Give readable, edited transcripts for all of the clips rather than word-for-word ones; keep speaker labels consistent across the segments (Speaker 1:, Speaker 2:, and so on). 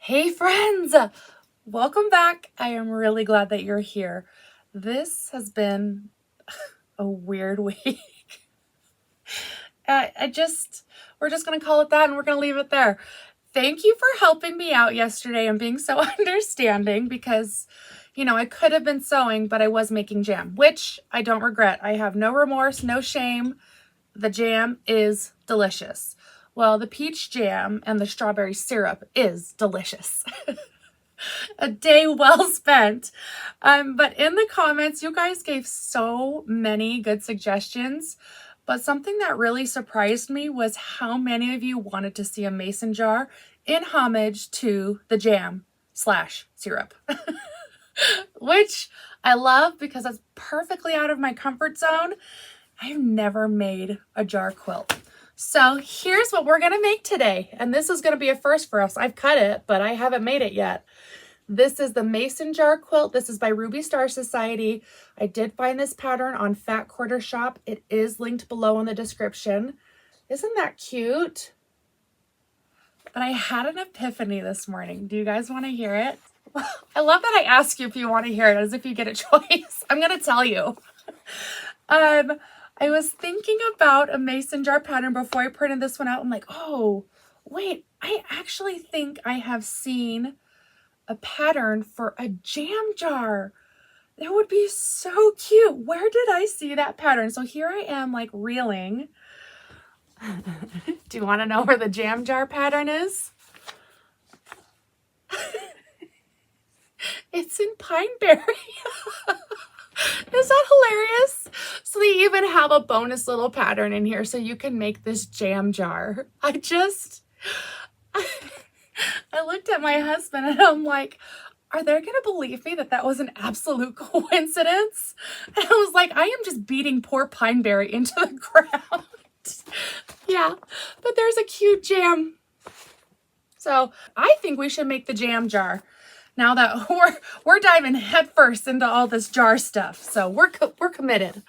Speaker 1: Hey friends, welcome back. I am really glad that you're here. This has been a weird week. We're just gonna call it that and we're gonna leave it there. Thank you for helping me out yesterday and being so understanding because, I could have been sewing, but I was making jam, which I don't regret. I have no remorse, no shame. The jam is delicious. Well, the peach jam and the strawberry syrup is delicious. A day well spent. But in the comments, you guys gave so many good suggestions. But something that really surprised me was how many of you wanted to see a mason jar in homage to the jam / syrup, which I love because it's perfectly out of my comfort zone. I've never made a jar quilt. So here's what we're gonna make today. And this is gonna be a first for us. I've cut it, but I haven't made it yet. This is the mason jar quilt. This is by Ruby Star Society. I did find this pattern on Fat Quarter Shop. It is linked below in the description. Isn't that cute? But I had an epiphany this morning. Do you guys want to hear it? I love that I ask you if you want to hear it as if you get a choice. I'm going to tell you. I was thinking about a mason jar pattern before I printed this one out. I'm like, oh, wait, I actually think I have seen a pattern for a jam jar. That would be so cute. Where did I see that pattern? So here I am like reeling. Do you want to know where the jam jar pattern is? It's in Pineberry. Is that hilarious? So they even have a bonus little pattern in here so you can make this jam jar. I looked at my husband and I'm like, are they going to believe me that was an absolute coincidence? And I was like, I am just beating poor Pineberry into the ground. Yeah, but there's a cute jam. So I think we should make the jam jar now that we're diving headfirst into all this jar stuff. So we're committed.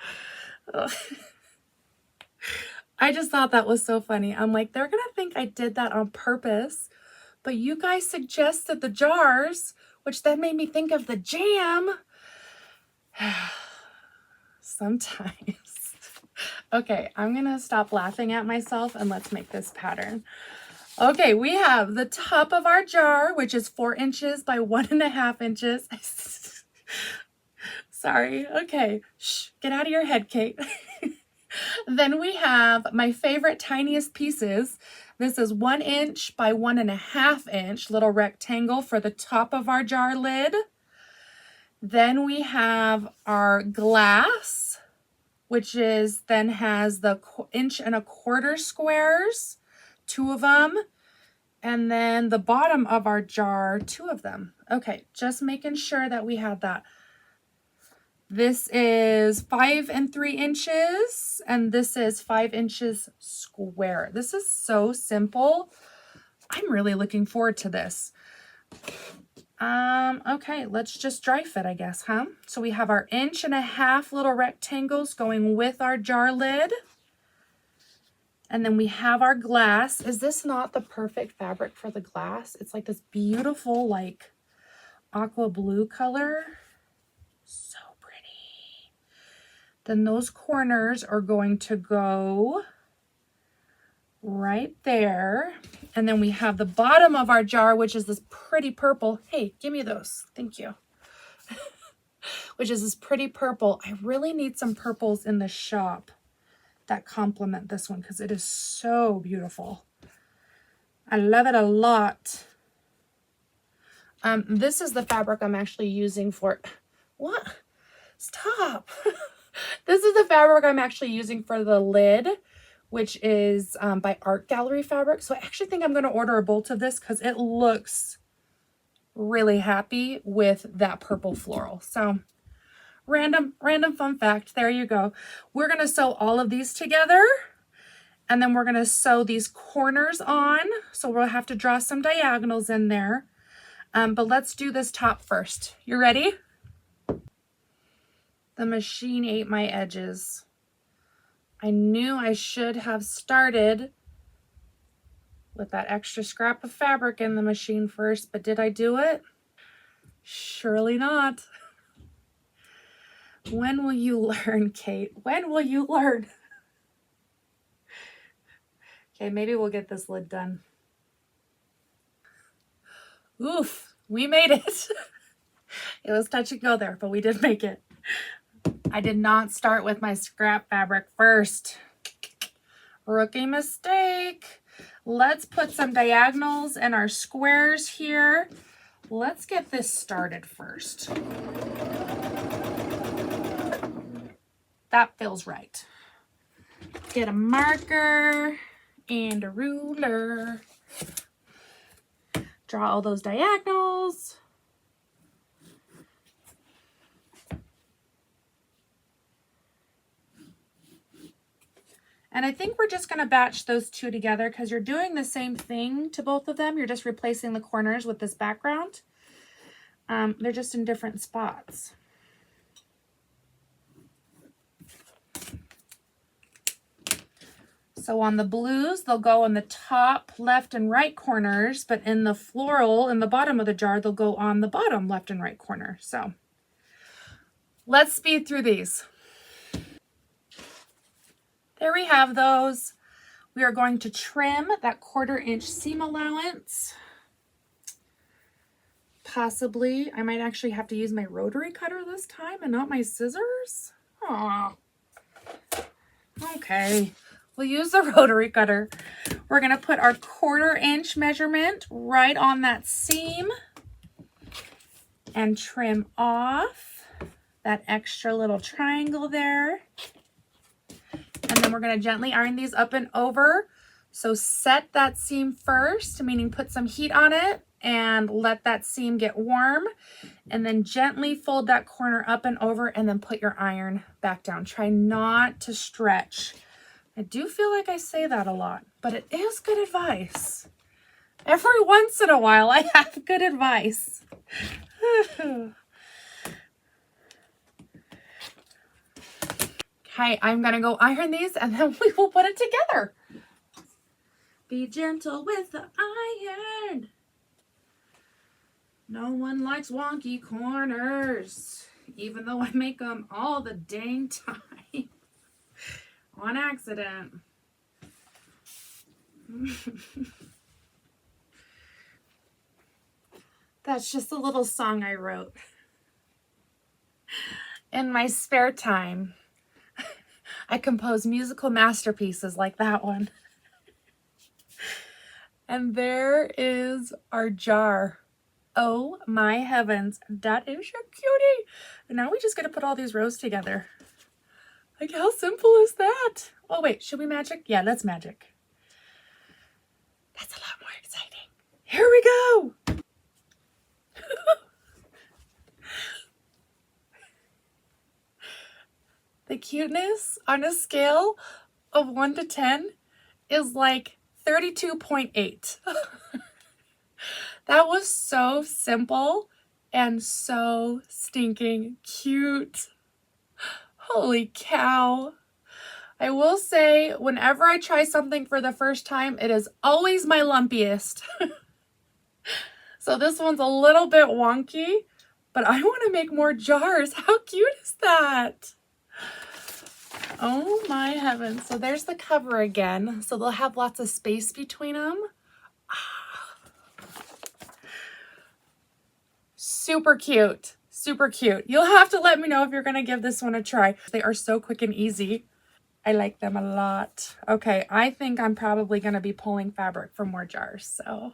Speaker 1: I just thought that was so funny. I'm like, they're going to think I did that on purpose. But you guys suggested the jars, which then made me think of the jam. Sometimes. Okay, I'm going to stop laughing at myself and let's make this pattern. Okay, we have the top of our jar, which is 4 inches by 1.5 inches. Sorry. Okay, shh, get out of your head, Kate. Then we have my favorite tiniest pieces. This is 1 inch by 1.5 inch little rectangle for the top of our jar lid. Then we have our glass, which then has the 1.25 inch squares, 2 of them. And then the bottom of our jar, 2 of them. Okay, just making sure that we have that. This is 5 3 inches, and this is 5 inches square. This is so simple. I'm really looking forward to this. Okay, let's just dry fit, I guess, huh? So we have our 1.5 inch little rectangles going with our jar lid. And then we have our glass. Is this not the perfect fabric for the glass? It's like this beautiful, like, aqua blue color. So pretty. Then those corners are going to go right there. And then we have the bottom of our jar, which is this pretty purple. Hey, give me those. Thank you. Which is this pretty purple. I really need some purples in the shop that complement this one because it is so beautiful. I love it a lot. This is the fabric I'm actually using for... What? Stop. This is the fabric I'm actually using for the lid, which is by Art Gallery Fabric. So I actually think I'm going to order a bolt of this because it looks really happy with that purple floral. So random fun fact. There you go. We're going to sew all of these together. And then we're going to sew these corners on. So we'll have to draw some diagonals in there. But let's do this top first. You ready? The machine ate my edges. I knew I should have started with that extra scrap of fabric in the machine first, but did I do it? Surely not. When will you learn, Kate? When will you learn? Okay, maybe we'll get this lid done. Oof, we made it. It was touch and go there, but we did make it. I did not start with my scrap fabric first. Rookie mistake. Let's put some diagonals in our squares here. Let's get this started first. That feels right. Get a marker and a ruler. Draw all those diagonals. And I think we're just going to batch those two together because you're doing the same thing to both of them. You're just replacing the corners with this background. They're just in different spots. So on the blues, they'll go on the top left and right corners, but in the floral, in the bottom of the jar, they'll go on the bottom left and right corner. So let's speed through these. There we have those. We are going to trim that 1/4 inch seam allowance. Possibly, I might actually have to use my rotary cutter this time and not my scissors. Aw. Okay, we'll use the rotary cutter. We're gonna put our 1/4 inch measurement right on that seam and trim off that extra little triangle there. And then we're going to gently iron these up and over. So set that seam first, meaning put some heat on it and let that seam get warm. And then gently fold that corner up and over and then put your iron back down. Try not to stretch. I do feel like I say that a lot, but it is good advice. Every once in a while, I have good advice. Okay, I'm gonna go iron these and then we will put it together. Be gentle with the iron. No one likes wonky corners, even though I make them all the dang time on accident. That's just a little song I wrote in my spare time. I compose musical masterpieces like that one. And there is our jar. Oh my heavens, that is a cutie. And now we just gotta put all these rows together. Like, how simple is that? Oh wait, should we magic? Yeah, let's magic. That's a lot more exciting. Here we go. The cuteness on a scale of 1 to 10 is like 32.8. That was so simple and so stinking cute. Holy cow. I will say, whenever I try something for the first time, it is always my lumpiest. So this one's a little bit wonky, but I want to make more jars. How cute is that? Oh my heavens. So there's the cover again. So they'll have lots of space between them. Super cute. Super cute. You'll have to let me know if you're going to give this one a try. They are so quick and easy. I like them a lot. Okay, I think I'm probably going to be pulling fabric for more jars. So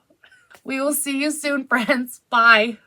Speaker 1: we will see you soon, friends. Bye.